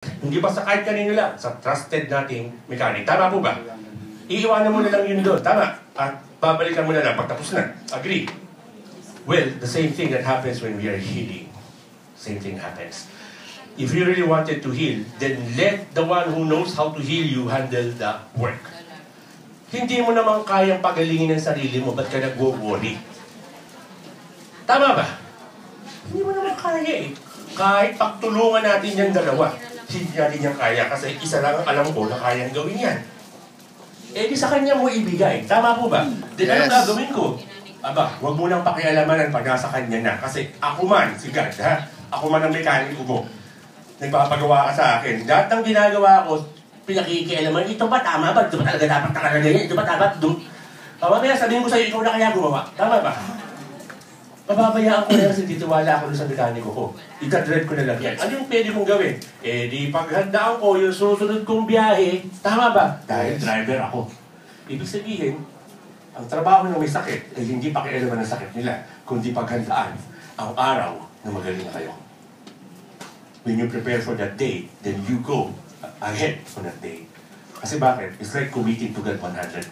Hindi ba sa kahit kanino lang, sa trusted nating mechanic. Tama po ba? Iiwanan mo na lang yun doon. Tama. At babalikan mo na lang pagtapos na. Agree? Well, the same thing that happens when we are healing. Same thing happens. If you really wanted to heal, then let the one who knows how to heal you handle the work. Hindi mo naman kayang pagalingin ang sarili mo, ba't ka nag-worry? Tama ba? Hindi mo naman kaya eh. Kahit pagtulungan natin yung dalawa, hindi natin yung kaya kasi isa lang ang alam ko na kayang gawin yan. Eh di sa kanya mo ibigay. Tama po ba? Then ano gagawin ko? Aba, huwag mo nang pakialamanan pag nasa kanya na. Kasi ako man, si God, ha? Ako man ang mekaniko mo. Nagpapagawa ka sa akin. Lahat ng ginagawa ko, pinakikialaman, ito ba tama ba? Ito ba talaga dapat nakalagay? Ito ba dapat doon? Mamaya sabihin ko sa'yo, ikaw na kaya gumawa. Tama ba? Pababayaan ko na kasi titiwala ako sa mekaniko ko. Itadread ko na lang yan. Ano yung pwede kong gawin? Eh di paghandaan ko yung susunod kong biyahe. Tama ba? Dahil driver ako. Ibig sabihin, ang trabaho ng may sakit ay hindi pakialaman ng sakit nila, kundi paghandaan ang araw na magaling na kayo. When you prepare for that day, then you go ahead for that day. Kasi bakit? It's like committing to God 100%.